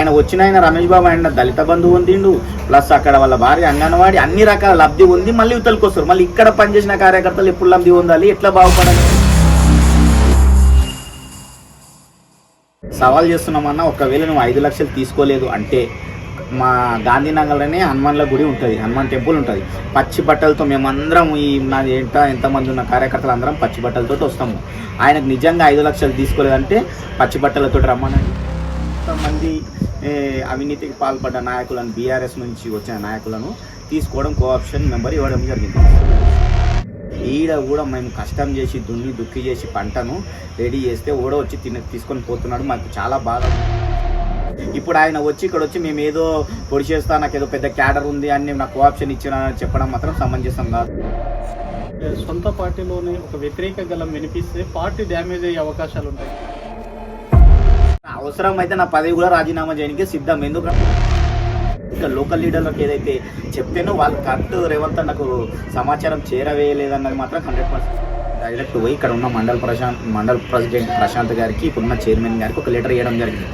ఆయన వచ్చిన ఆయన రమేష్ బాబు ఆయన దళిత బంధువు పొందిండు, ప్లస్ అక్కడ వాళ్ళ భార్య అంగన్వాడి అన్ని రకాల లబ్ధి ఉంది. మళ్ళీ ఇవతలకు వస్తారు, మళ్ళీ ఇక్కడ పనిచేసిన కార్యకర్తలు ఎప్పుడు లబ్ధి పొందాలి, ఎట్లా బాగుపడాలి సవాల్ చేస్తున్నామన్నా. ఒకవేళ నువ్వు 5 లక్షలు తీసుకోలేదు అంటే మా గాంధీనగర్లోనే హనుమాన్ల గుడి ఉంటుంది, హనుమాన్ టెంపుల్ ఉంటుంది. పచ్చి బట్టలతో మేమందరం నాది ఎంతమంది ఉన్న కార్యకర్తలు అందరం పచ్చి బట్టలతో వస్తాము. ఆయనకు నిజంగా 5 లక్షలు తీసుకోలేదంటే పచ్చి బట్టలతో రమ్మనండి. కొంతమంది అవినీతికి పాల్పడ్డ నాయకులను, బీఆర్ఎస్ నుంచి వచ్చిన నాయకులను తీసుకోవడం, కోఆప్షన్ మెంబర్ ఇవ్వడం జరిగింది. ఈడ కూడా మేము కష్టం చేసి దున్ని దుక్కి చేసి పంటను రెడీ చేస్తే ఓడ వచ్చి తీసుకొని పోతున్నాడు. మాకు చాలా బాధ. ఇప్పుడు ఆయన వచ్చి ఇక్కడ వచ్చి మేము ఏదో పొడి చేస్తా, నాకు ఏదో పెద్ద క్యాడర్ ఉంది అని నాకు కోఆప్షన్ ఇచ్చిన చెప్పడం మాత్రం సమంజసం కాదు. సొంత పార్టీలోనే ఒక వ్యతిరేక గలం వినిపిస్తే పార్టీ డ్యామేజ్ అయ్యే అవకాశాలు ఉంటాయి. అవసరం అయితే నా పదవి కూడా రాజీనామా చేయడానికి సిద్ధం. ఎందుకు ఇంకా లోకల్ లీడర్లకు ఏదైతే చెప్తేనో వాళ్ళు కరెక్ట్ రేవంత్ నాకు సమాచారం చేరవేయలేదన్నది మాత్రం 100% డైరెక్ట్ పోయి ఇక్కడ ఉన్న మండల్ ప్రెసిడెంట్ ప్రశాంత్ గారికి, ఇప్పుడున్న చైర్మన్ గారికి ఒక లెటర్ ఇవ్వడం జరిగింది.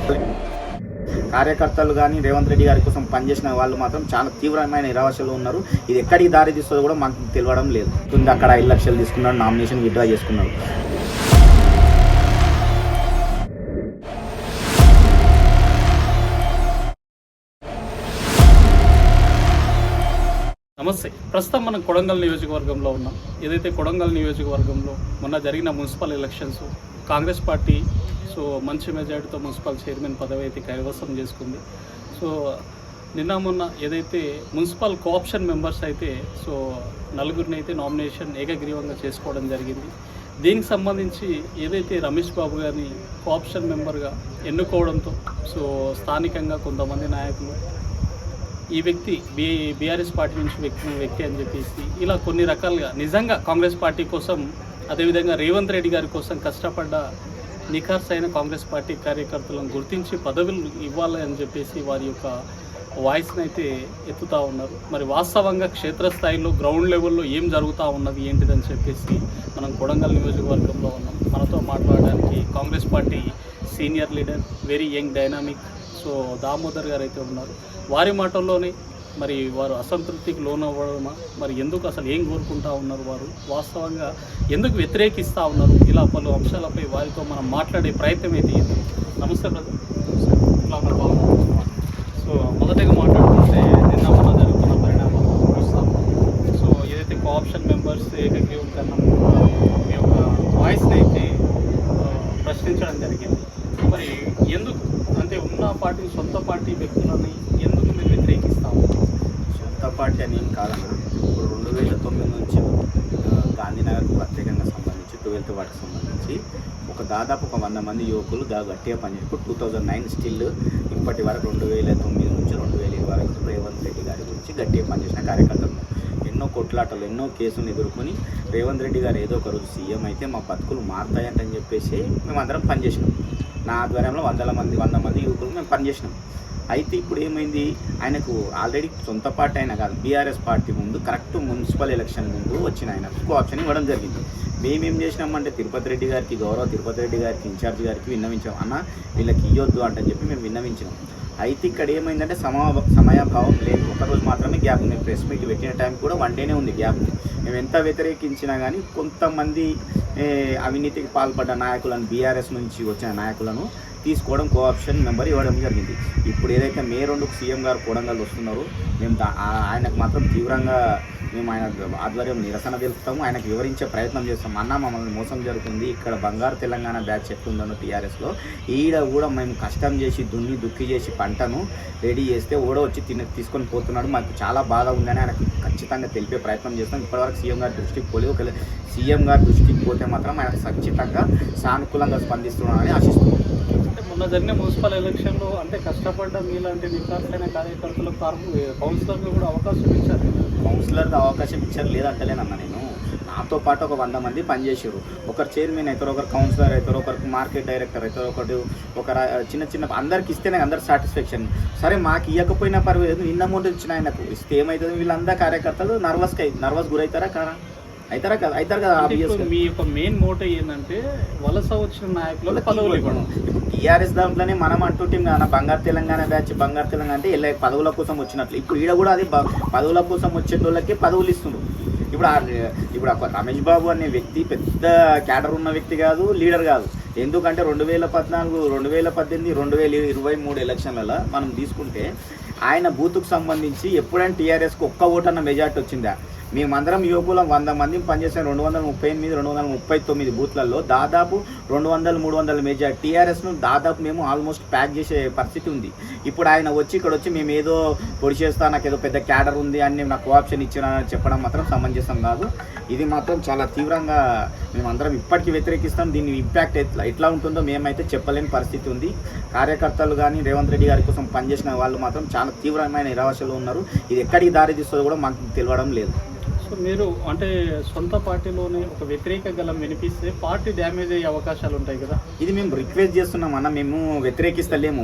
కార్యకర్తలు కానీ రేవంత్ రెడ్డి గారి కోసం పనిచేసిన వాళ్ళు మాత్రం చాలా తీవ్రమైన నిరాశలో ఉన్నారు. ఇది ఎక్కడికి దారి తీస్తుందో కూడా మాకు తెలియడం లేదు. అక్కడ 5 లక్షలు తీసుకున్నాడు, నామినేషన్ విత్డ్రా చేసుకున్నాడు. నమస్తే. ప్రస్తుతం మనం కొడంగల్ నియోజకవర్గంలో ఉన్నాం. ఏదైతే కొడంగల్ నియోజకవర్గంలో మొన్న జరిగిన మున్సిపల్ ఎలక్షన్స్ కాంగ్రెస్ పార్టీ మంచి మెజార్టీతో మున్సిపల్ చైర్మన్ పదవి అయితే కైవసం చేసుకుంది. నిన్న మొన్న ఏదైతే మున్సిపల్ కోఆప్షన్ మెంబర్స్ అయితే నలుగురిని అయితే నామినేషన్ ఏకగ్రీవంగా చేసుకోవడం జరిగింది. దీనికి సంబంధించి ఏదైతే రమేష్ బాబు గారిని కోఆప్షన్ మెంబర్గా ఎన్నుకోవడంతో స్థానికంగా కొంతమంది నాయకులు ఈ వ్యక్తి బీఆర్ఎస్ పార్టీ నుంచి వ్యక్తి అని చెప్పేసి ఇలా కొన్ని రకాలుగా నిజంగా కాంగ్రెస్ పార్టీ కోసం, అదేవిధంగా రేవంత్ రెడ్డి గారి కోసం కష్టపడ్డ నిఖార్స్ అయిన కాంగ్రెస్ పార్టీ కార్యకర్తలను గుర్తించి పదవులు ఇవ్వాలి అని చెప్పేసి వారి యొక్క వాయిస్ని అయితే ఎత్తుతూ ఉన్నారు. మరి వాస్తవంగా క్షేత్రస్థాయిలో గ్రౌండ్ లెవెల్లో ఏం జరుగుతూ ఉన్నది ఏంటిదని చెప్పేసి మనం కొడంగల్ నియోజకవర్గంలో ఉన్నాం. మనతో మాట్లాడడానికి Congress party senior leader, very young dynamic Damodar గారు అయితే ఉన్నారు. వారి మాటల్లోనే మరి వారు అసంతృప్తికి లోనవ్వడమా, మరి ఎందుకు అసలు ఏం కోరుకుంటా ఉన్నారు, వారు వాస్తవంగా ఎందుకు వ్యతిరేకిస్తూ ఉన్నారు, ఇలా పలు అంశాలపై వారితో మనం మాట్లాడే ప్రయత్నం అయితే ఇది. నమస్తే బ్రదర్. మొదటగా మాట్లాడుతుంటే నిన్న మొన్న జరుగుతున్న పరిణామాలు చూస్తాం. ఏదైతే కోఆప్షన్ మెంబర్స్ ఏకగ్రీవం కన్నా మీ యొక్క వాయిస్ని అయితే ప్రశ్నించడం జరిగింది. మరి ఎందుకు అంటే ఉన్న పార్టీ సొంత పార్టీ వ్యక్తులని ఎందుకు మీరు వ్యతిరేకిస్తాము? సొంత పార్టీ అని ఏం కాదన్నా. ఇప్పుడు 2009 నుంచి గాంధీనగర్కు ప్రత్యేకంగా సంబంధించి 12th వార్డుకి సంబంధించి దాదాపు 100 మంది యువకులు గట్టిగా పనిచేసి ఇప్పుడు 2009 స్టిల్ ఇప్పటి వరకు 2009 నుంచి 2020 వరకు రేవంత్ రెడ్డి గారి గురించి గట్టిగా పనిచేసిన కార్యకర్తలు. ఎన్నో కొట్లాటలు, ఎన్నో కేసులు ఎదుర్కొని రేవంత్ రెడ్డి గారు ఏదో ఒక రోజు సీఎం అయితే మా బతుకులు మారుతాయంటని చెప్పేసి మేమందరం పనిచేసినాం. నా ఆధ్వర్యంలో 100 మంది యువకులు మేము పనిచేసినాం. అయితే ఇప్పుడు ఏమైంది, ఆయనకు ఆల్రెడీ సొంత పార్టీ అయినా కాదు, బీఆర్ఎస్ పార్టీ ముందు కరెక్ట్ మున్సిపల్ ఎలక్షన్ ముందు వచ్చిన ఆయనకు కోఆప్షన్ ఇవ్వడం జరిగింది. మేమేం చేసినామంటే తిరుపతి రెడ్డి గారికి, గౌరవ తిరుపతి రెడ్డి గారికి, ఇన్ఛార్జ్ గారికి విన్నవించాం. అన్న వీళ్ళకి ఇవ్వద్దు అంటే చెప్పి మేము విన్నవించినాం. అయితే ఇక్కడ ఏమైందంటే సమయాభావం లేదు. ఒకరోజు మాత్రమే గ్యాప్ ఉంది. ప్రెస్ మీట్ పెట్టిన టైం కూడా 1 డేనే ఉంది గ్యాప్. మేము ఎంత వ్యతిరేకించినా కానీ కొంతమంది అవినీతికి పాల్పడ్డ నాయకులను, బీఆర్ఎస్ నుంచి వచ్చిన నాయకులను తీసుకోవడం, కోఆప్షన్ మెంబర్ ఇవ్వడం జరిగింది. ఇప్పుడు ఏదైతే మే 2కు సీఎం గారు కొడంగల్ వస్తున్నారో మేము ఆయనకు మాత్రం తీవ్రంగా మేము ఆయన ఆధ్వర్యం నిరసన తెలుపుతాము. ఆయనకు వివరించే ప్రయత్నం చేస్తాం. అన్న మమ్మల్ని మోసం జరుగుతుంది, ఇక్కడ బంగారు తెలంగాణ బ్యాచ్ ఎట్లుందనో టీఆర్ఎస్లో ఈడ కూడా మేము కష్టం చేసి దున్ని దుక్కి చేసి పంటను రెడీ చేస్తే ఓడ వచ్చి తీసుకొని పోతున్నాడు. మాకు చాలా బాధ ఉందని ఆయనకు ఖచ్చితంగా తెలిపే ప్రయత్నం చేస్తాం. ఇప్పటివరకు సీఎం గారి దృష్టికి పోలేదు. ఒకవేళ సీఎం గారి దృష్టికి పోతే మాత్రం ఆయన ఖచ్చితంగా సానుకూలంగా స్పందిస్తున్నాడని ఆశిస్తున్నాం. మొన్న జరిగిన మున్సిపల్ ఎలక్షన్లో అంటే కష్టపడ్డ మీలాంటి నిఖార్సైన కార్యకర్తలకు కౌన్సిలర్లు కూడా అవకాశం ఇచ్చారు. కౌన్సిలర్కి అవకాశం ఇచ్చారు లేదంటలేనన్న. నేను నాతో పాటు ఒక 100 మంది పనిచేసారు. ఒకరు చైర్మన్ అవుతారు, ఒకరు కౌన్సిలర్ అవుతారు, ఒకరికి మార్కెట్ డైరెక్టర్ అవుతారు, ఒక చిన్న అందరికి ఇస్తేనే అందరు సాటిస్ఫాక్షన్. సరే మాకు ఇవ్వకపోయినా పర్వాలేదు, ఇన్న అమౌంట్ ఇచ్చిన ఆయనకు ఇస్తే ఏమవుతుంది, వీళ్ళందరూ కార్యకర్తలు నర్వస్ గురవుతారా కారా? అవుతారు కదా అంటే obvious ఇప్పుడు గా. మీ యొక్క మెయిన్ మోటో ఏంటంటే వలస వచ్చిన నాయకులకు పదవులు ఇవ్వడం. ఇప్పుడు టీఆర్ఎస్ దాంట్లోనే మనం అంటుంటాం కదా బంగారు తెలంగాణ బ్యాచ్ బంగారు తెలంగాణ అంటే ఇలా పదవుల కోసం వచ్చినట్లు ఇప్పుడు ఈడ కూడా అది పదవుల కోసం వచ్చేటోళ్ళకి పదవులు ఇస్తున్నారు. ఇప్పుడు ఆ రమేష్ బాబు అనే వ్యక్తి పెద్ద క్యాడర్ ఉన్న వ్యక్తి కాదు, లీడర్ కాదు. ఎందుకంటే 2014, 2018, 2023 ఎలక్షన్లలో మనం తీసుకుంటే ఆయన బూత్కు సంబంధించి ఎప్పుడైనా టీఆర్ఎస్కి ఒక్క ఓటన్న మెజార్టీ వచ్చిందా? మేమందరం యువకులం 100 మందిని పనిచేసాం 238, 239 బూత్లలో దాదాపు 200-300 మెజార్టీ టీఆర్ఎస్ను దాదాపు మేము ఆల్మోస్ట్ ప్యాక్ చేసే పరిస్థితి ఉంది. ఇప్పుడు ఆయన ఇక్కడ వచ్చి మేము ఏదో పొడి చేస్తా, నాకు ఏదో పెద్ద క్యాడర్ ఉంది అని నాకు ఆప్షన్ ఇచ్చినానని చెప్పడం మాత్రం సమంజసం కాదు. ఇది మాత్రం చాలా తీవ్రంగా మేమందరం ఇప్పటికీ వ్యతిరేకిస్తాం. దీని ఇంపాక్ట్ ఎట్లా ఉంటుందో మేమైతే చెప్పలేని పరిస్థితి ఉంది. కార్యకర్తలు కానీ రేవంత్ రెడ్డి గారి కోసం పనిచేసిన వాళ్ళు మాత్రం చాలా తీవ్రమైన నిరాశలో ఉన్నారు. ఇది ఎక్కడికి దారి తీస్తుందో కూడా మాకు తెలియడం లేదు. సో మీరు అంటే సొంత పార్టీలోనే ఒక వ్యతిరేక గలం వినిపిస్తే పార్టీ డ్యామేజ్ అయ్యే అవకాశాలు ఉంటాయి కదా. ఇది మేము రిక్వెస్ట్ చేస్తున్నాం అన్న, మేము వ్యతిరేకిస్తలేము.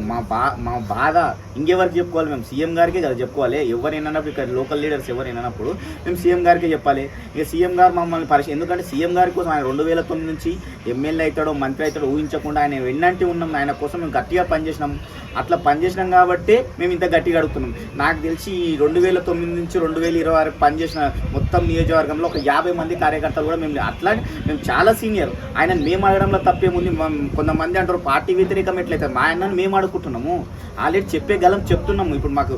మా బాధ ఇంకెవరికి చెప్పుకోవాలి? మేము సీఎం గారికే కదా చెప్పుకోవాలి. ఎవరైనప్పుడు ఇక్కడ లోకల్ లీడర్స్ ఎవరైనప్పుడు మేము సీఎం గారికే చెప్పాలి. ఇక సీఎం గారు మమ్మల్ని ఎందుకంటే సీఎం గారి కోసం ఆయన 2009 నుంచి ఎమ్మెల్యే అవుతాడో మంత్రి అవుతాడో ఊహించకుండా ఆయన వెన్నంటి ఉన్నాం. ఆయన కోసం మేము గట్టిగా పనిచేసినాం. అట్లా పనిచేసినాం కాబట్టి మేము ఇంత గట్టిగా అడుగుతున్నాం. నాకు తెలిసి 2009 నుంచి 2020 వరకు పనిచేసిన మొత్తం నియోజకవర్గంలో ఒక 50 మంది కార్యకర్తలు కూడా మేము చాలా సీనియర్. ఆయన మేము అడగడంలో తప్పేముంది? కొంతమంది అంటారు పార్టీ వ్యతిరేకం ఎట్లయితే మా ఆయనను మేము అడుగుకుంటున్నాము. ఆల్రెడీ చెప్పే గలం చెప్తున్నాము. ఇప్పుడు మాకు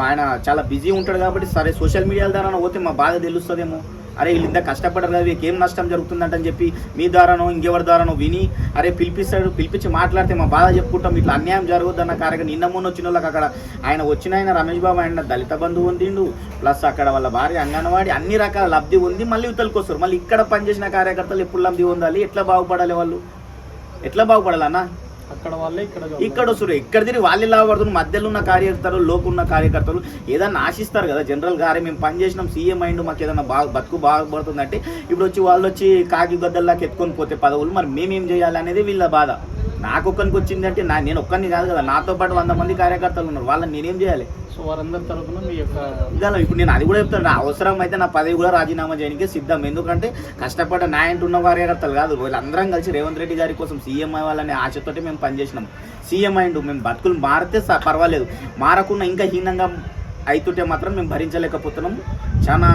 ఆయన చాలా బిజీ ఉంటాడు కాబట్టి సరే సోషల్ మీడియా ద్వారా పోతే మా బాధ తెలుస్తుందేమో. అరే వీళ్ళు ఇంత కష్టపడరు కదా, వీళ్ళకి ఏం నష్టం జరుగుతుందంటని చెప్పి మీ ద్వారానో ఇంకెవరి ద్వారానో విని అరే పిలిపించి మాట్లాడితే మా బాధ చెప్పుకుంటాం. ఇట్లా అన్యాయం జరగొద్దన్న కార్యక్రమం నిన్న మొన్న వచ్చిన వాళ్ళకి అక్కడ ఆయన రమేష్ బాబు ఆయన దళిత బంధువు ఉందిండు, ప్లస్ అక్కడ వాళ్ళ భార్య అంగన్వాడి అన్ని రకాల లబ్ధి ఉంది. మళ్ళీ ఇవతలకి వస్తారు. మళ్ళీ ఇక్కడ పనిచేసిన కార్యకర్తలు ఎప్పుడు లబ్ధి పొందాలి? ఎట్లా బాగుపడాలి? వాళ్ళు ఎట్లా బాగుపడాలి అన్న? అక్కడ వాళ్ళే ఇక్కడ వస్తారు. ఎక్కడ తిరిగి వాళ్ళు లాభపడుతున్నారు. మధ్యలో ఉన్న కార్యకర్తలు లోకున్న కార్యకర్తలు ఏదన్నా ఆశిస్తారు కదా జనరల్ గారే. మేము పని చేసినాం, సీఎం అయిండు, మాకు ఏదన్నా బతుకు బాగుపడుతుందంటే ఇప్పుడు వాళ్ళు వచ్చి కాకి గద్దల్లాకి ఎత్తుకొని పోతే పదవులు, మరి మేమేం చేయాలి అనేది వీళ్ళ బాధ. నాకు ఒక్కరికి వచ్చిందంటే నేను ఒక్కరిని కాదు కదా, నాతో పాటు 100 మంది కార్యకర్తలు ఉన్నారు. వాళ్ళని నేనేం చేయాలి? సో వారందరి తరఫున మీ యొక్క ఇప్పుడు నేను అది కూడా చెప్తాను, అవసరం అయితే నా పదవి కూడా రాజీనామా చేయడానికి సిద్ధం. ఎందుకంటే కష్టపడ్డ నా ఇంటి ఉన్న కార్యకర్తలు కాదు, వీళ్ళందరం కలిసి రేవంత్ రెడ్డి గారి కోసం సీఎం అవ్వాలనే ఆశతోటి మేము పనిచేసినాం. సీఎం అయిండు, మేము బతుకులు మారితే పర్వాలేదు, మారకుండా ఇంకా హీనంగా అయితుంటే మాత్రం మేము భరించలేకపోతున్నాం. చాలా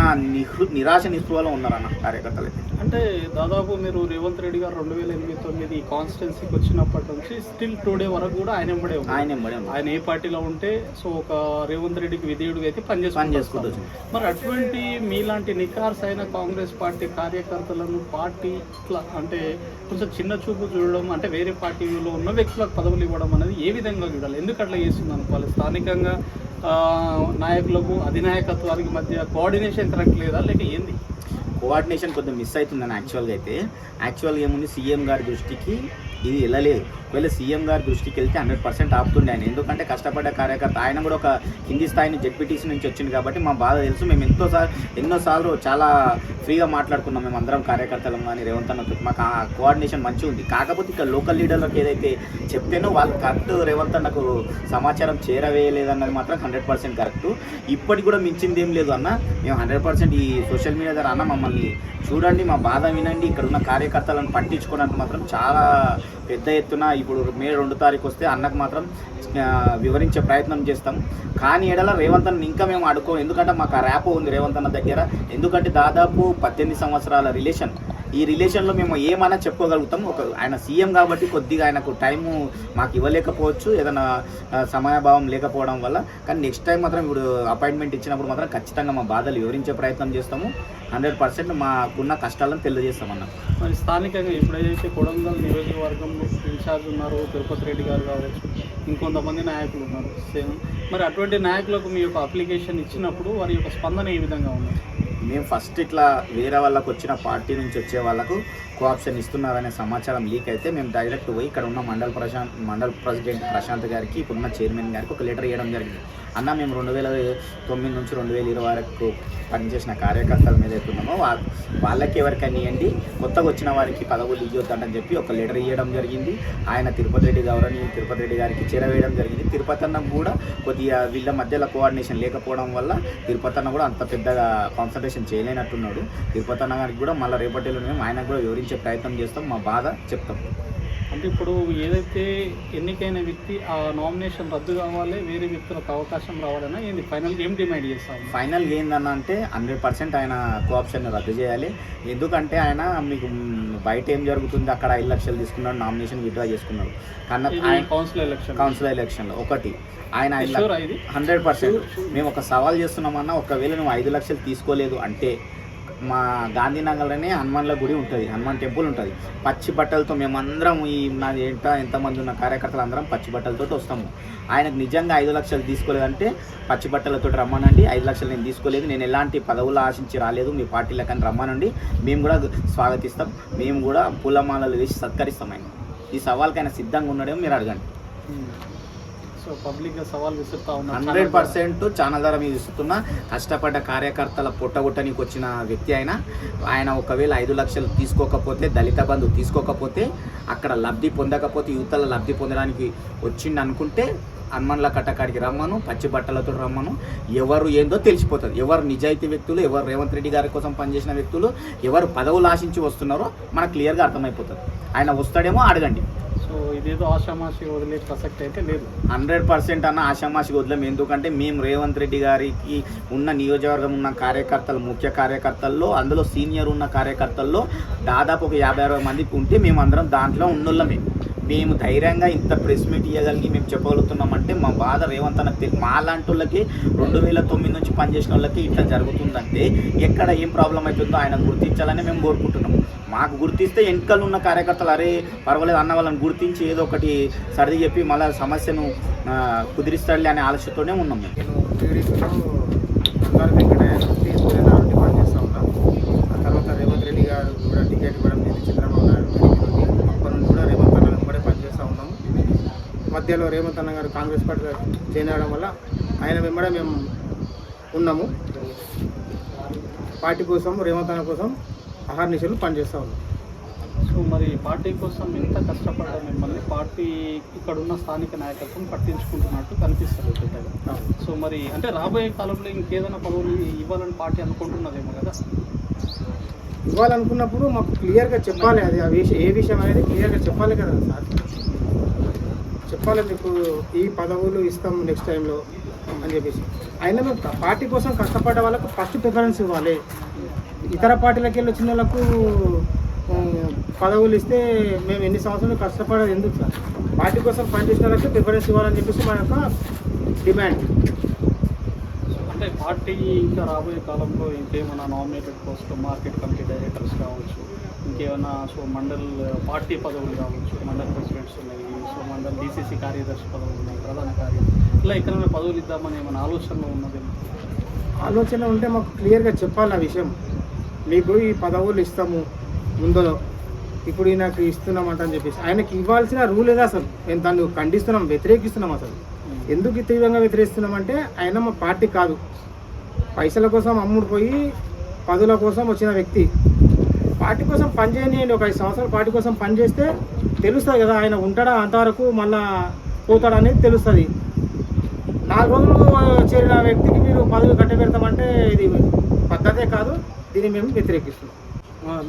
నిరాశ నిస్పృహలో ఉన్నారన్న కార్యకర్తలు అయితే. అంటే దాదాపు మీరు రేవంత్ రెడ్డి గారు 2008-9 కాన్స్టిట్యున్సీకి వచ్చినప్పటి నుంచి స్టిల్ టుడే వరకు కూడా ఆయన ఏ పార్టీలో ఉంటే సో ఒక రేవంత్ రెడ్డికి విధేయుడిగా అయితే పనిచేసుకుంటూ. మరి అటువంటి మీలాంటి నిఖార్స్ అయిన కాంగ్రెస్ పార్టీ కార్యకర్తలను పార్టీ ఇట్లా అంటే కొంచెం చిన్న చూపు చూడడం, అంటే వేరే పార్టీలో ఉన్న వ్యక్తులకు పదవులు ఇవ్వడం అనేది ఏ విధంగా చూడాలి? ఎందుకు అట్లా చేస్తుంది అనుకోవాలి? స్థానికంగా నాయకులకు అధినాయకత్వానికి మధ్య కోఆర్డినేషన్ కరెక్ట్ లేదా, లేక ఏంది? కోఆర్డినేషన్ కొంచెం మిస్ అవుతుందని యాక్చువల్గా ఏముంది, సీఎం గారి దృష్టికి ఇది వెళ్ళలేదు. ఒకవేళ సీఎం గారి దృష్టికి వెళ్తే 100% ఆపుతుండే ఆయన. ఎందుకంటే కష్టపడ్డ కార్యకర్త ఆయన కూడా ఒక కింది స్థాయిని జెడ్పీటీసీ నుంచి వచ్చింది కాబట్టి మా బాధ తెలుసు. మేము ఎన్నోసార్లు చాలా ఫ్రీగా మాట్లాడుకున్నాం మేము అందరం కార్యకర్తలం కానీ రేవంత్ అన్నతో. మాకు ఆ కోఆర్డినేషన్ మంచిగా ఉంది. కాకపోతే ఇక్కడ లోకల్ లీడర్లకు ఏదైతే చెప్తేనో వాళ్ళు కరెక్ట్ రేవంత్ అన్నకు సమాచారం చేరవేయలేదన్నది మాత్రం 100% కరెక్ట్. ఇప్పటికి కూడా మించింది ఏం లేదు అన్న. మేము 100% ఈ సోషల్ మీడియా ద్వారా అన్న మమ్మల్ని చూడండి, మా బాధ వినండి, ఇక్కడ ఉన్న కార్యకర్తలను పట్టించుకోవడానికి మాత్రం చాలా పెద్ద ఎత్తున ఇప్పుడు మే 2 తారీఖు వస్తే అన్నకు మాత్రం వివరించే ప్రయత్నం చేస్తాం. కానీ ఎడల రేవంత్ అన్న ఇంకా మేము అడుకోం. ఎందుకంటే మాకు ఆ ర్యాపో ఉంది రేవంత్ అన్న దగ్గర. ఎందుకంటే దాదాపు 18 సంవత్సరాల రిలేషన్. ఈ రిలేషన్లో మేము ఏమైనా చెప్పుకోగలుగుతాం. ఆయన సీఎం కాబట్టి కొద్దిగా ఆయనకు టైము మాకు ఇవ్వలేకపోవచ్చు, ఏదైనా సమయభావం లేకపోవడం వల్ల. కానీ నెక్స్ట్ టైం మాత్రం ఇప్పుడు అపాయింట్మెంట్ ఇచ్చినప్పుడు మాత్రం ఖచ్చితంగా మా బాధలు వివరించే ప్రయత్నం చేస్తాము. 100% మాకున్న కష్టాలను తెలియజేస్తామన్న. మరి స్థానికంగా ఇప్పుడు ఏదైతే కొడంగల్ నియోజకవర్గంలో ఇన్ఛార్జ్ ఉన్నారో తిరుపతి రెడ్డి గారు కావచ్చు, ఇంకొంతమంది నాయకులు ఉన్నారు సేమ్, మరి అటువంటి నాయకులకు మీ యొక్క అప్లికేషన్ ఇచ్చినప్పుడు వారి యొక్క స్పందన ఏ విధంగా ఉంది? మేము ఫస్ట్ ఇట్లా వేరే వాళ్ళకు వచ్చిన పార్టీ నుంచి వచ్చే వాళ్ళకు కోఆప్షన్ ఇస్తున్నారనే సమాచారం లీక్ అయితే మేము డైరెక్ట్ పోయి ఇక్కడ ఉన్న మండల్ ప్రెసిడెంట్ ప్రశాంత్ గారికి, ఇప్పుడున్న చైర్మన్ గారికి ఒక లెటర్ ఇవ్వడం జరిగింది. అన్న మేము 2009 నుంచి 2020 వరకు పనిచేసిన కార్యకర్తల మీద ఎత్తున్నామో వాళ్ళకి ఎవరికైనా ఇవ్వండి, కొత్తగా వచ్చిన వారికి పదవులు ఇవ్వద్దని చెప్పి ఒక లెటర్ ఇవ్వడం జరిగింది. ఆయన తిరుపతి రెడ్డి గారికి చేరవేయడం జరిగింది. తిరుపతి అన్న కూడా కొద్దిగా వీళ్ళ మధ్యలో కోఆర్డినేషన్ లేకపోవడం వల్ల తిరుపతి అన్న కూడా అంత పెద్దగా కాన్సన్ట్రేట్ కాన్సన్ట్రేషన్ చేయలేనట్టున్నాడు. తిరుపతి అన్న గారికి కూడా మళ్ళీ రేపటిలో మేము ఆయనకు కూడా వివరించే ప్రయత్నం చేస్తాం, మా బాధ చెప్తాం. అంటే ఇప్పుడు ఏదైతే ఎన్నికైన వ్యక్తి ఆ నామినేషన్ రద్దు కావాలి, వేరే వ్యక్తులకు అవకాశం రావాలన్నా ఏంది ఫైనల్గా ఏం డిమాండ్ చేస్తాం? ఫైనల్ ఏందన్న అంటే 100% ఆయన కోఆప్షన్ రద్దు చేయాలి. ఎందుకంటే ఆయన మీకు బయట ఏం జరుగుతుంది, అక్కడ 5 లక్షలు తీసుకున్నాడు, నామినేషన్ విత్డ్రా చేసుకున్నాడు. కానీ కౌన్సిల్ ఎలక్షన్లో ఒకటి ఆయన 100% మేము ఒక సవాల్ చేస్తున్నామన్నా, ఒకవేళ నువ్వు 5 లక్షలు తీసుకోలేదు అంటే మా గాంధీనగర్లోనే హనుమాన్ల గుడి ఉంటుంది, హనుమాన్ టెంపుల్ ఉంటుంది. పచ్చి బట్టలతో మేమందరం నాది ఎంతమంది ఉన్న కార్యకర్తలు అందరం పచ్చి బట్టలతో వస్తాము. ఆయనకు నిజంగా 5 లక్షలు తీసుకోలేదంటే పచ్చి బట్టలతో రమ్మనండి. 5 లక్షలు నేను తీసుకోలేదు, నేను ఎలాంటి పదవులు ఆశించి రాలేదు, మీ పార్టీలకని రమ్మనండి, మేము కూడా స్వాగతిస్తాం, మేము కూడా పూలమాలలు వేసి సత్కరిస్తాం. ఆయన ఈ సవాల్కి ఆయన సిద్ధంగా ఉన్నాడేమో మీరు అడగండి. సో పబ్లిక్గా సవాల్ విసురుతా ఉన్నారు. 100% ఛానల్ ద్వారా మీరు ఇస్తున్న కష్టపడ్డ కార్యకర్తల పొట్టగొట్టనికి వచ్చిన వ్యక్తి ఆయన ఒకవేళ 5 లక్షలు తీసుకోకపోతే, దళిత బంధు తీసుకోకపోతే, అక్కడ లబ్ధి పొందకపోతే, యువతల లబ్ధి పొందడానికి వచ్చింది అనుకుంటే హనుమాన్ల కట్టకాడికి రమ్మను, పచ్చి బట్టలతో రమ్మను. ఎవరు ఏందో తెలిసిపోతుంది, ఎవరు నిజాయితీ వ్యక్తులు, ఎవరు రేవంత్ రెడ్డి గారి కోసం పనిచేసిన వ్యక్తులు, ఎవరు పదవులు ఆశించి వస్తున్నారో మనకు క్లియర్గా అర్థమైపోతుంది. ఆయన వస్తాడేమో అడగండి. సో ఇదేదో ఆషామాషి వదిలే ప్రసక్తి అయితే లేదు. 100% అన్న ఆషామాషికి వదిలేము. ఎందుకంటే మేము రేవంత్ రెడ్డి గారికి ఉన్న నియోజకవర్గం ఉన్న కార్యకర్తలు, ముఖ్య కార్యకర్తల్లో, అందులో సీనియర్ ఉన్న కార్యకర్తల్లో దాదాపు ఒక 50-60 మందికి ఉంటే మేము అందరం దాంట్లో ఉన్నోళ్ళమే. మేము ధైర్యంగా ఇంత ప్రెస్ మీట్ ఇవ్వగలిగి మేము చెప్పగలుగుతున్నామంటే మా బాధ రేవంత్ అన్నకు తెలియదు. మా లాంటి వాళ్ళకి 2009 నుంచి పనిచేసిన వాళ్ళకి ఇట్లా జరుగుతుందంటే ఎక్కడ ఏం ప్రాబ్లం అవుతుందో ఆయన గుర్తించాలని మేము కోరుకుంటున్నాం. మాకు గుర్తిస్తే వెనకాల ఉన్న కార్యకర్తలు అరే పర్వాలేదు అన్న వాళ్ళని గుర్తించి ఏదో ఒకటి సర్ది చెప్పి మళ్ళీ సమస్యను కుదిరిస్తాడులే అనే ఆలోచనతోనే ఉన్నాం. పనిచేస్తూ ఉన్నాం. ఆ తర్వాత రేవంత్ రెడ్డి గారు కూడా టికెట్ ఇవ్వడం జరిగింది, చంద్రబాబు నాయుడు అప్పటి నుంచి కూడా రేవంత్ అన్న వెంబడే పనిచేస్తూ ఉన్నాము. మధ్యలో రేవంత్ అన్న గారు కాంగ్రెస్ పార్టీలో జాయిన్ అవ్వడం వల్ల ఆయన వెంబడే మేము ఉన్నాము. పార్టీ కోసం, రేవంత్ అన్న కోసం అహర్నిశలు పనిచేస్తూ ఉన్నాం. సో మరి పార్టీ కోసం ఎంత కష్టపడ్డా మిమ్మల్ని పార్టీ ఇక్కడ ఉన్న స్థానిక నాయకత్వం పట్టించుకుంటున్నట్టు కనిపిస్తుంది పెద్దగా. సో మరి అంటే రాబోయే కాలంలో ఇంకేదైనా పదవులు ఇవ్వాలని పార్టీ అనుకుంటున్నదేమో కదా? ఇవ్వాలనుకున్నప్పుడు మాకు క్లియర్గా చెప్పాలి, అది ఏ విషయం అనేది క్లియర్గా చెప్పాలి కదా సార్. చెప్పాలి మీకు ఈ పదవులు ఇస్తాం నెక్స్ట్ టైంలో అని చెప్పేసి. అయినా మేము పార్టీ కోసం కష్టపడ్డ వాళ్ళకు ఫస్ట్ ప్రిఫరెన్స్ ఇవ్వాలి. ఇతర పార్టీలకు వెళ్ళి వచ్చిన వాళ్ళకు పదవులు ఇస్తే మేము ఎన్ని సంవత్సరాలు కష్టపడేది ఎందుకు సార్? పార్టీ కోసం పనిచేసిన వాళ్ళకి ప్రిఫరెన్స్ ఇవ్వాలని చెప్పేసి మా యొక్క డిమాండ్. అంటే పార్టీ ఇంకా రాబోయే కాలంలో ఇంకేమైనా nominated post, market committee directors కావచ్చు, ఇంకేమైనా సో మండల్ పార్టీ పదవులు కావచ్చు, మండల్ ప్రెసిడెంట్స్ ఉన్నాయి, సో మండల్ డీసీసీ కార్యదర్శి పదవులు ఉన్నాయి, ప్రధాన కార్యదర్శి, ఇట్లా ఎక్కడైనా పదవులు ఇద్దామని ఏమైనా ఆలోచనలో ఉన్నది? ఆలోచన ఉంటే మాకు క్లియర్గా చెప్పాలి ఆ విషయం. మీకు ఈ పదవులు ఇస్తాము ముందులో, ఇప్పుడు నాకు ఇస్తున్నామంట అని చెప్పేసి ఆయనకి ఇవ్వాల్సిన రూల్ ఏదో అసలు మేము దాన్ని ఖండిస్తున్నాం, వ్యతిరేకిస్తున్నాం. అసలు ఎందుకు తీవ్రంగా వ్యతిరేకిస్తున్నామంటే ఆయన మా పార్టీ కాదు, పైసల కోసం అమ్ముడు పోయి పదవుల కోసం వచ్చిన వ్యక్తి. పార్టీ కోసం పనిచేయండి, ఒక 5 సంవత్సరాలు పార్టీ కోసం పనిచేస్తే తెలుస్తుంది కదా ఆయన ఉంటాడా అంతవరకు మళ్ళా పోతాడా అనేది తెలుస్తుంది. 4 రోజులు చేరిన వ్యక్తికి మీరు పదవి కట్టబెడతామంటే ఇది పద్ధతే కాదు, దీన్ని మేము వ్యతిరేకిస్తున్నాం.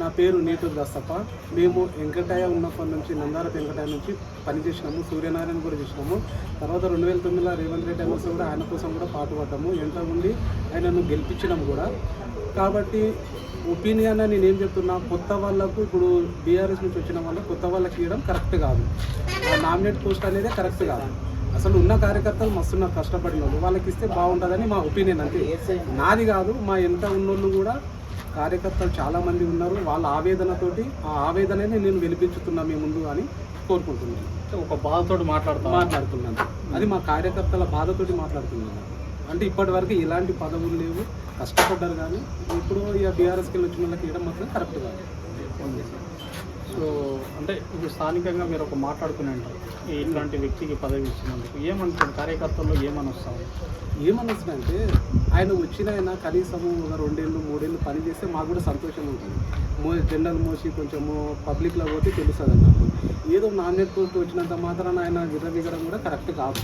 నా పేరు నీటూరు దాస్తప్ప. మేము వెంకటయ్య ఉన్నప్పటి నుంచి నందాల వెంకటయ్య నుంచి పనిచేసినాము, సూర్యనారాయణ కూడా చేసినాము. తర్వాత 2009లో రేవంత్ రెడ్డి కోసం కూడా ఆయన కోసం కూడా పాటుపడ్డాము, ఎంత ఉండి ఆయనను గెలిపించినాము కూడా. కాబట్టి ఒపీనియన్ నేనేం చెప్తున్నా, కొత్త వాళ్ళకు ఇప్పుడు బీఆర్ఎస్ నుంచి వచ్చిన వాళ్ళకు కొత్త వాళ్ళకి ఇవ్వడం కరెక్ట్ కాదు. ఆ నామినేట్ పోస్ట్ అనేది కరెక్ట్ కాదు. అసలు ఉన్న కార్యకర్తలు మస్తున్నారు, కష్టపడిన వాళ్ళు, వాళ్ళకి ఇస్తే బాగుంటుందని మా ఒపీనియన్. అంతే, నాది కాదు, మా ఎంత ఉన్నోళ్ళు కూడా కార్యకర్తలు చాలామంది ఉన్నారు. వాళ్ళ ఆవేదనతోటి ఆ ఆవేదనని నేను వెలిపించుతున్నా మీ ముందు అని కోరుకుంటున్నాను. ఒక బాధతోటి మాట్లాడుతున్నాను, అది మా కార్యకర్తల బాధతోటి మాట్లాడుతున్నాను. అంటే ఇప్పటి వరకు ఇలాంటి పదవులు లేవు, కష్టపడ్డారు, కానీ ఇప్పుడు ఇక బీఆర్ఎస్కి వెళ్ళి వచ్చిన వాళ్ళకి ఇవ్వడం మాత్రం కరెక్ట్ కాదు. సో అంటే ఇప్పుడు స్థానికంగా మీరు ఒక మాట్లాడుకుని ఉంటారు, ఇట్లాంటి వ్యక్తికి పదవి ఇచ్చినందుకు ఏమంటారు కార్యకర్తల్లో ఏమని వస్తాము? ఏమనొస్తుందంటే ఆయన వచ్చిన ఆయన కనీసము 2 ఏళ్ళు 3 ఏళ్ళు పని చేస్తే మాకు కూడా సంతోషం ఉంటుంది. జెండాలు మోసి కొంచెము పబ్లిక్లో పోతే తెలుస్తుంది అన్నట్టు. ఏదో నామినేట్ పోస్ట్ వచ్చినంత మాత్రాన ఆయన విరవిగడం కూడా కరెక్ట్ కాదు.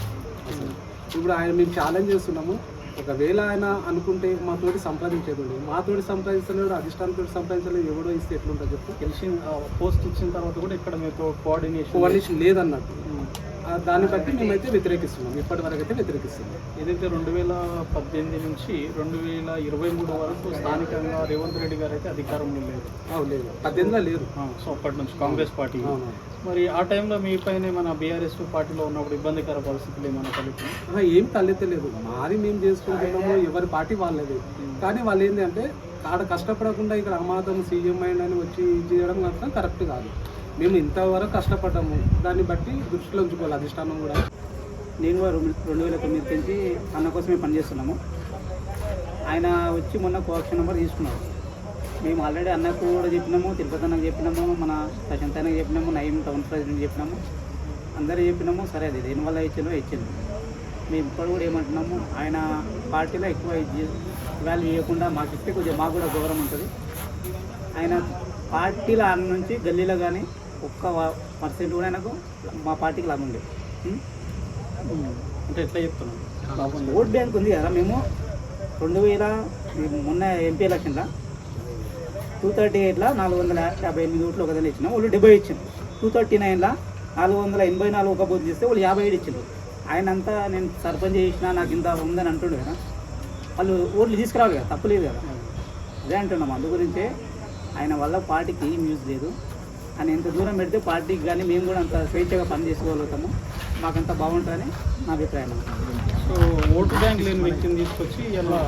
ఇప్పుడు ఆయన మేము ఛాలెంజ్ చేస్తున్నాము, ఒకవేళ ఆయన అనుకుంటే మాతోటి సంప్రదించేది, మాతోటి సంప్రదించలేదు, అధిష్టానంతో సంప్రదించలేదు, ఎవడో ఇస్తే ఎట్లుంటుంది చెప్పు. తెలిసి పోస్ట్ ఇచ్చిన తర్వాత కూడా ఇక్కడ మీతో కోఆర్డినేషన్ లేదన్నట్టు. దాన్ని బట్టి మేమైతే వ్యతిరేకిస్తున్నాం, ఇప్పటి వరకు అయితే వ్యతిరేకిస్తున్నాం. ఏదైతే 2018 నుంచి 2023 వరకు స్థానికంగా రేవంత్ రెడ్డి గారు అయితే అధికారంలో లేదు. లేదు, 18లో లేదు. సో అప్పటి నుంచి కాంగ్రెస్ పార్టీ. మరి ఆ టైంలో మీ పైన మన బీఆర్ఎస్ పార్టీలో ఉన్నప్పుడు ఇబ్బందికర పరిస్థితులు ఏమైనా కలిగి? ఏం తలెత్తలేదు. మాది మేము చేసుకుంటున్నాము, ఎవరి పార్టీ వాళ్ళది. కానీ వాళ్ళు ఏంటంటే ఆడ కష్టపడకుండా ఇక్కడ అమాతం సీఎం అని వచ్చి చేయడం మాత్రం కరెక్ట్ కాదు. మేము ఇంతవరకు కష్టపడ్డాము, దాన్ని బట్టి దృష్టిలో ఉంచుకోవాలి అధిష్టానం కూడా. నేను 2009 నుంచి అన్న కోసమే పనిచేస్తున్నాము. ఆయన వచ్చి మొన్న కోఆప్షన్ నెంబర్ తీసుకున్నారు. మేము ఆల్రెడీ అన్నకు కూడా చెప్పినాము, తిరుపతి అన్నకు చెప్పినాము, మన ప్రశాంత్ అన్నకు చెప్పినాము, నయీం టౌన్ ప్రెసిడెంట్ చెప్పినాము, అందరూ చెప్పినాము. సరే అది దేనివల్ల ఇచ్చింది. మేము ఇప్పుడు కూడా ఏమంటున్నాము, ఆయన పార్టీలో ఎక్కువ వాల్యూ ఇవ్వకుండా మాకు ఇస్తే కొంచెం మాకు కూడా గౌరవం ఉంటుంది. ఆయన పార్టీల నుంచి గల్లీలో కానీ ఒక్క % కూడా ఆయనకు మా పార్టీకి లాభం లేదు. అంటే ఎట్లా చెప్తున్నాం? ఓట్ బ్యాంక్ ఉంది కదా. మేము 2000 మొన్న ఎంపీ ఎలక్షన్లో 238లో 458 ఓట్లు ఒకదాన్ని ఇచ్చినాం, వాళ్ళు 70 ఇచ్చారు. 239లో 484 ఒక బూత్ చేస్తే వాళ్ళు 57 ఇచ్చారు. ఆయన అంతా నేను సర్పంచ్ చేసినా నాకు ఇంత ఉందని అంటుండే కదా, వాళ్ళు ఓట్లు తీసుకురావాలి కదా, తప్పులేదు కదా. అదే అంటున్నాం. అందు గురించే ఆయన వల్ల పార్టీకి ఏం యూజ్ లేదు. ఆయన ఎంత దూరం పెడితే పార్టీకి కానీ మేము కూడా అంత స్వేచ్ఛగా పనిచేసుకోగలుగుతాము, మాకంత బాగుంటుందని నా అభిప్రాయం. సో ఓటు బ్యాంక్ లేని వ్యక్తిని తీసుకొచ్చి ఇలా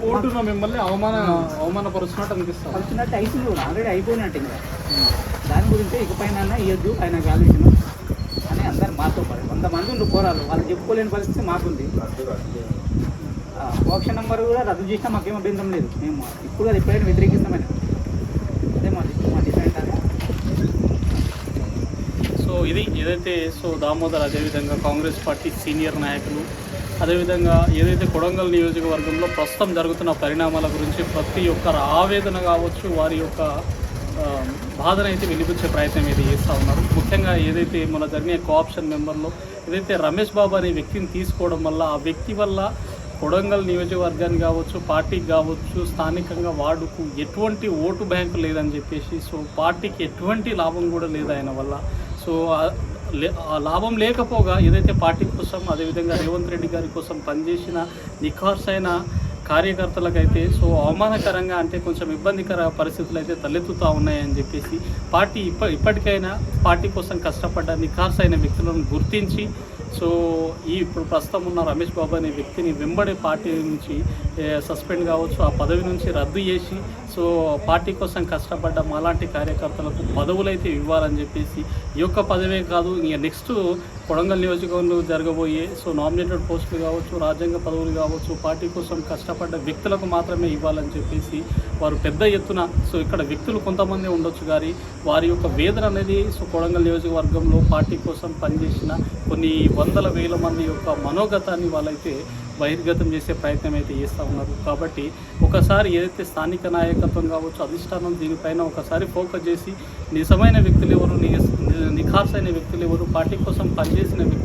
ఓటున మిమ్మల్ని అవమానపరుస్తున్నట్టు అనిపిస్తాం. వచ్చినట్టు అయిపోయింది కూడా, ఆల్రెడీ అయిపోయినట్టు. ఇంకా దాని గురించి ఇకపైన ఇవ్వద్దు ఆయన వాల్యూషన్ అని అందరు మాతో పడారు. 100 మంది ఉండి పోరాలు, వాళ్ళు చెప్పుకోలేని పరిస్థితి మాకుంది. ఆప్షన్ నెంబర్ కూడా రద్దు చేసినా మాకేం అభ్యంతరం లేదు. మేము ఇప్పుడు అది ఎప్పుడైనా వ్యతిరేకిస్తామని అదే మా డిసైడ్ అని. సో ఇది ఏదైతే దామోదర్, అదేవిధంగా కాంగ్రెస్ పార్టీ సీనియర్ నాయకులు, అదేవిధంగా ఏదైతే కొడంగల్ నియోజకవర్గంలో ప్రస్తుతం జరుగుతున్న పరిణామాల గురించి ప్రతి ఒక్కరు ఆవేదన కావచ్చు, వారి యొక్క బాధనైతే వెలిపించే ప్రయత్నం అయితే చేస్తూ ఉన్నారు. ముఖ్యంగా ఏదైతే మన జరిగిన కోఆప్షన్ మెంబర్లో ఏదైతే రమేష్ బాబు అనే వ్యక్తిని తీసుకోవడం వల్ల ఆ వ్యక్తి వల్ల కొడంగల్ నియోజకవర్గానికి కావచ్చు, పార్టీకి కావచ్చు, స్థానికంగా వార్డుకు ఎటువంటి ఓటు బ్యాంకు లేదని చెప్పేసి, పార్టీకి ఎటువంటి లాభం కూడా లేదు ఆయన వల్ల. ఆ లాభం లేకపోగా ఏదైతే పార్టీ కోసం, అదేవిధంగా రేవంత్ రెడ్డి గారి కోసం పనిచేసిన నిఖార్సైన కార్యకర్తలకైతే అవమానకరంగా, అంటే కొంచెం ఇబ్బందికర పరిస్థితులు అయితే తలెత్తుతూ ఉన్నాయని చెప్పేసి పార్టీ ఇప్పటికైనా పార్టీ కోసం కష్టపడ్డ నిఖార్సైన వ్యక్తులను గుర్తించి ఇప్పుడు ప్రస్తుతం ఉన్న రమేష్ బాబు అనే వ్యక్తిని వెంబడే పార్టీ నుంచి సస్పెండ్ కావచ్చు, ఆ పదవి నుంచి రద్దు చేసి పార్టీ కోసం కష్టపడ్డ మాలాంటి కార్యకర్తలకు పదవులు అయితే ఇవ్వాలని చెప్పేసి, ఈ యొక్క పదవే కాదు ఇంకా నెక్స్ట్ కొడంగల్ నియోజకవర్గంలో జరగబోయే నామినేటెడ్ పోస్టులు కావచ్చు, రాజ్యాంగ పదవులు కావచ్చు, పార్టీ కోసం కష్టపడ్డ వ్యక్తులకు మాత్రమే ఇవ్వాలని చెప్పేసి వారు పెద్ద ఎత్తున ఇక్కడ వ్యక్తులు కొంతమంది ఉండొచ్చు కానీ వారి యొక్క వేదన అనేది కొడంగల్ నియోజకవర్గంలో పార్టీ కోసం పనిచేసిన కొన్ని వందల వేల మంది యొక్క మనోగతాన్ని వాళ్ళైతే బహిర్గతం చేసే ప్రయత్నం అయితే చేస్తూ ఉన్నారు. కాబట్టి ఒకసారి ఏదైతే స్థానిక నాయకత్వం కావచ్చు, అధిష్టానం దీనిపైన ఒకసారి ఫోకస్ చేసి నిజమైన వ్యక్తులు ఎవరు, నిఖార్సైన వ్యక్తులు ఎవరు, పార్టీ కోసం పనిచేసిన వ్యక్తులు